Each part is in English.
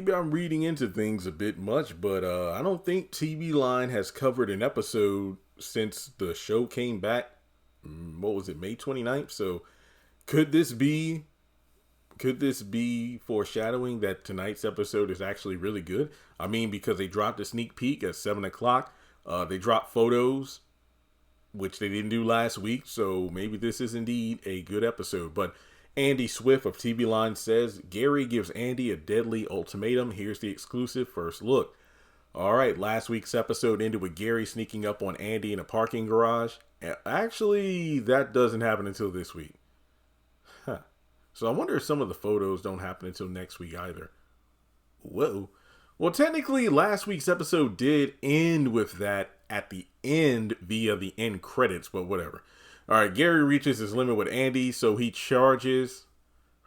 maybe I'm reading into things a bit much, but I don't think TV Line has covered an episode since the show came back. What was it, May 29th? So could this be foreshadowing that tonight's episode is actually really good? I mean, because they dropped a sneak peek at 7 o'clock. They dropped photos, which they didn't do last week. So maybe this is indeed a good episode. But Andy Swift of TV Line says, Gary gives Andi a deadly ultimatum. Here's the exclusive first look. All right, last week's episode ended with Gary sneaking up on Andi in a parking garage. Actually, that doesn't happen until this week. Huh. So I wonder if some of the photos don't happen until next week either. Whoa. Well, technically, last week's episode did end with that at the end via the end credits, but whatever. All right, Gary reaches his limit with Andi, so he charges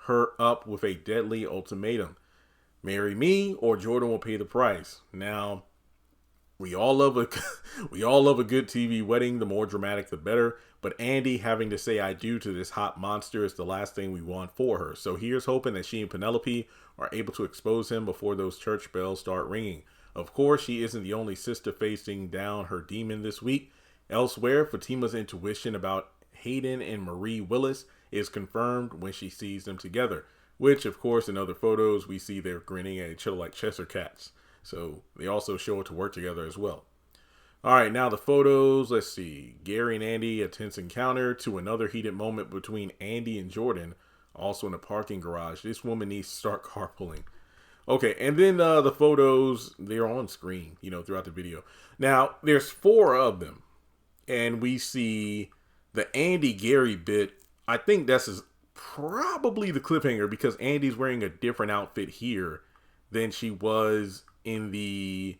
her up with a deadly ultimatum. Marry me or Jordan will pay the price. Now, we all love a good TV wedding. The more dramatic, the better. But Andi having to say I do to this hot monster is the last thing we want for her. So here's hoping that she and Penelope are able to expose him before those church bells start ringing. Of course, she isn't the only sister facing down her demon this week. Elsewhere, Fatima's intuition about Hayden and Marie Willis is confirmed when she sees them together. Which, of course, in other photos, we see they're grinning at each other like Cheshire cats. So they also show it to work together as well. All right, now the photos. Let's see. Gary and Andi, a tense encounter to another heated moment between Andi and Jordan, also in a parking garage. This woman needs to start carpooling. Okay, and then the photos, they're on screen, throughout the video. Now, there's 4 of them. And we see the Andi-Gary bit. I think that's probably the cliffhanger because Andi's wearing a different outfit here than she was in the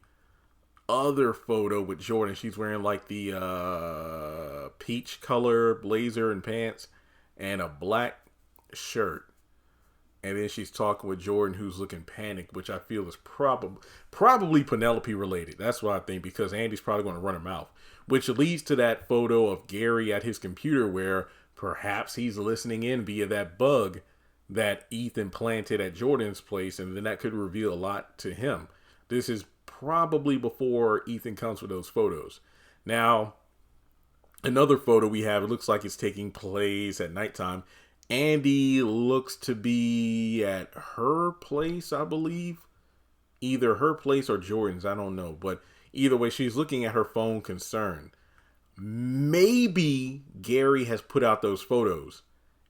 other photo with Jordan. She's wearing like the peach color blazer and pants and a black shirt. And then she's talking with Jordan, who's looking panicked, which I feel is probably Penelope related. That's what I think, because Andi's probably going to run her mouth. Which leads to that photo of Gary at his computer where perhaps he's listening in via that bug that Ethan planted at Jordan's place, and then that could reveal a lot to him. This is probably before Ethan comes with those photos. Now, another photo we have, it looks like it's taking place at nighttime. Andi looks to be at her place, I believe. Either her place or Jordan's, I don't know. But either way, she's looking at her phone concerned. Maybe Gary has put out those photos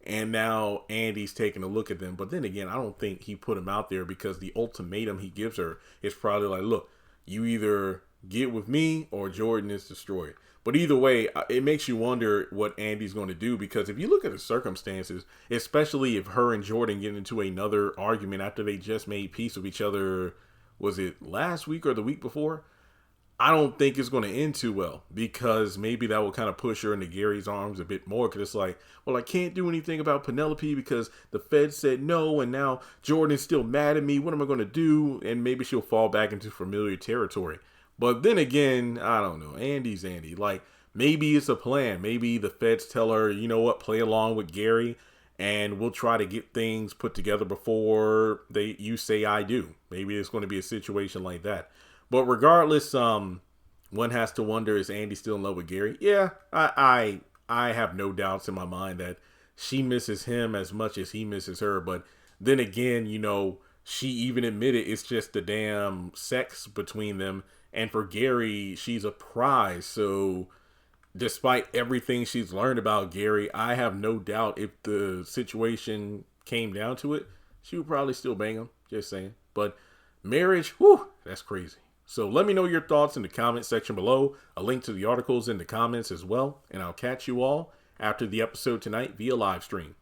and now Andi's taking a look at them. But then again, I don't think he put them out there because the ultimatum he gives her is probably like, look, you either get with me or Jordan is destroyed. But either way, it makes you wonder what Andi's going to do, because if you look at the circumstances, especially if her and Jordan get into another argument after they just made peace with each other, was it last week or the week before? I don't think it's going to end too well, because maybe that will kind of push her into Gary's arms a bit more, because it's like, well, I can't do anything about Penelope because the Fed said no, and now Jordan's still mad at me. What am I going to do? And maybe she'll fall back into familiar territory. But then again, I don't know. Andi's Andi. Like, maybe it's a plan. Maybe the Feds tell her, you know what, play along with Gary, and we'll try to get things put together before you say I do. Maybe it's going to be a situation like that. But regardless, one has to wonder, is Andi still in love with Gary? Yeah, I have no doubts in my mind that she misses him as much as he misses her. But then again, she even admitted it's just the damn sex between them. And for Gary, she's a prize. So despite everything she's learned about Gary, I have no doubt if the situation came down to it, she would probably still bang him. Just saying. But marriage, whew, that's crazy. So let me know your thoughts in the comment section below. A link to the articles in the comments as well. And I'll catch you all after the episode tonight via live stream.